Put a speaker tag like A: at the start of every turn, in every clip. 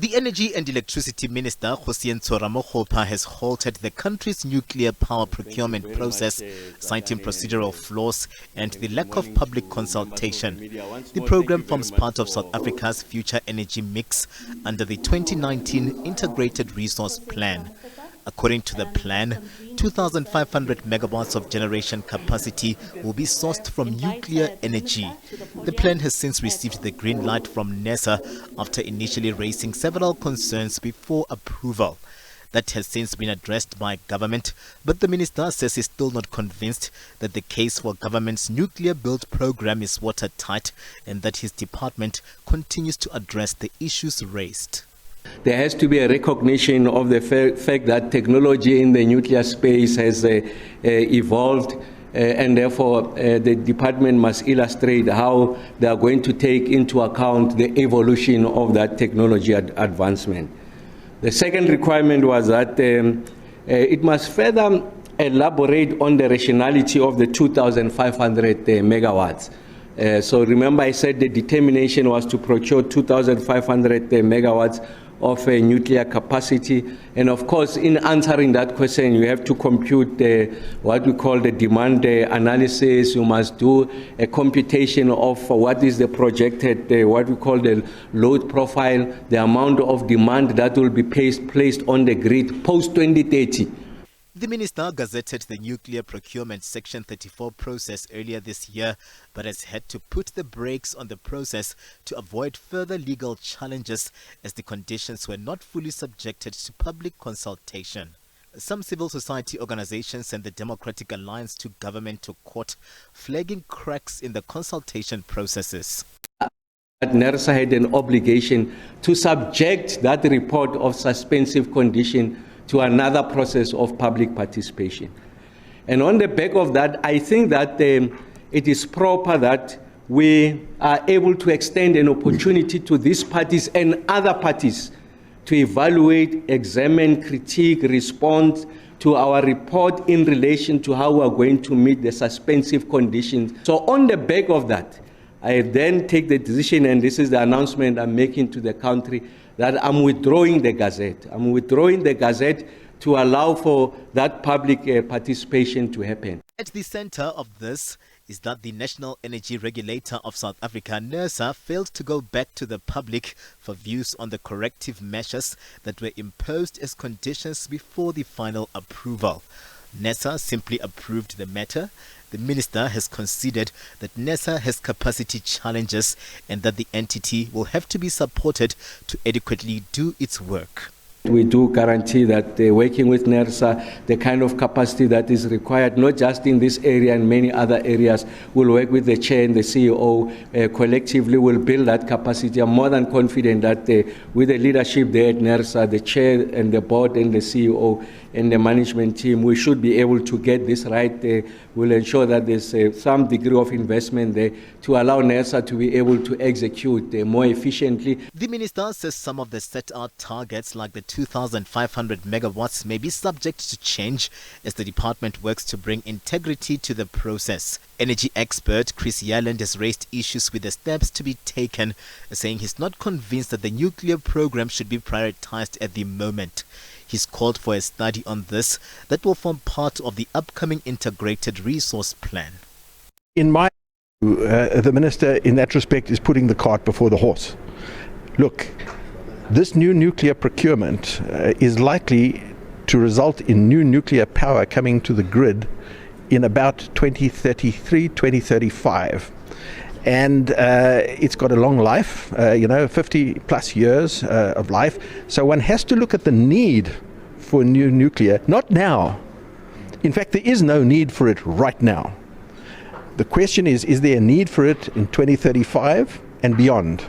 A: The Energy and Electricity Minister, Kgosientsho Ramokgopa, has halted the country's nuclear power procurement process, citing procedural flaws and the lack of public consultation. The program forms part of South Africa's future energy mix under the 2019 Integrated Resource Plan. According to the plan, 2,500 megawatts of generation capacity will be sourced from nuclear energy. The plan has since received the green light from NERSA after initially raising several concerns before approval. That has since been addressed by government, but the minister says he's still not convinced that the case for government's nuclear build program is watertight and that his department continues to address the issues raised.
B: There has to be a recognition of the fact that technology in the nuclear space has evolved, and therefore the department must illustrate how they are going to take into account the evolution of that technology advancement. The second requirement was that it must further elaborate on the rationality of the 2,500 megawatts. So remember I said the determination was to procure 2,500 megawatts of nuclear capacity, and of course in answering that question you have to compute what we call the demand analysis. You must do a computation of what is the projected what we call the load profile, the amount of demand that will be placed on the grid post 2030.
A: The minister gazetted the nuclear procurement Section 34 process earlier this year, but has had to put the brakes on the process to avoid further legal challenges as the conditions were not fully subjected to public consultation. Some civil society organizations and the Democratic Alliance took government to court, flagging cracks in the consultation processes.
B: NERSA had an obligation to subject that report of suspensive condition to another process of public participation. And on the back of that, I think that it is proper that we are able to extend an opportunity to these parties and other parties to evaluate, examine, critique, respond to our report in relation to how we are going to meet the suspensive conditions. So on the back of that, I then take the decision, and this is the announcement I'm making to the country, that I'm withdrawing the Gazette. I'm withdrawing the Gazette to allow for that public participation to happen.
A: At the center of this is that the National Energy Regulator of South Africa, NERSA, failed to go back to the public for views on the corrective measures that were imposed as conditions before the final approval. NERSA simply approved the matter. The minister has conceded that NERSA has capacity challenges and that the entity will have to be supported to adequately do its work.
B: We do guarantee that working with NERSA, the kind of capacity that is required, not just in this area and many other areas, we'll work with the chair and the CEO, collectively will build that capacity. I'm more than confident that with the leadership there at NERSA, the chair and the board and the CEO and the management team, we should be able to get this right. We'll ensure that there's some degree of investment there to allow NERSA to be able to execute more efficiently.
A: The minister says some of the set out targets, like the 2,500 megawatts, may be subject to change as the department works to bring integrity to the process. Energy expert Kgosientsho has raised issues with the steps to be taken, saying he's not convinced that the nuclear program should be prioritized at the moment. He's called for a study on this that will form part of the upcoming Integrated Resource Plan.
C: In my view, the minister in that respect is putting the cart before the horse. Look, this new nuclear procurement is likely to result in new nuclear power coming to the grid in about 2033, 2035. And it's got a long life, 50 plus years of life. So one has to look at the need for new nuclear, not now. In fact, there is no need for it right now. The question is there a need for it in 2035 and beyond?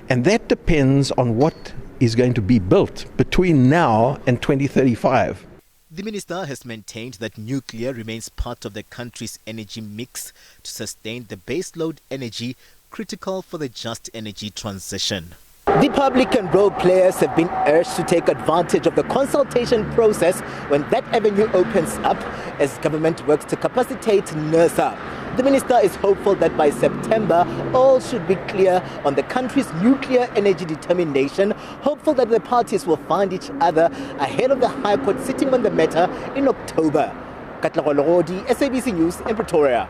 C: And that depends on what is going to be built between now and 2035.
A: The minister has maintained that nuclear remains part of the country's energy mix to sustain the baseload energy critical for the just energy transition. The public and role players have been urged to take advantage of the consultation process when that avenue opens up as government works to capacitate NERSA. The minister is hopeful that by September, all should be clear on the country's nuclear energy determination, hopeful that the parties will find each other ahead of the High Court sitting on the matter in October. Katlego Logodi, SABC News in Pretoria.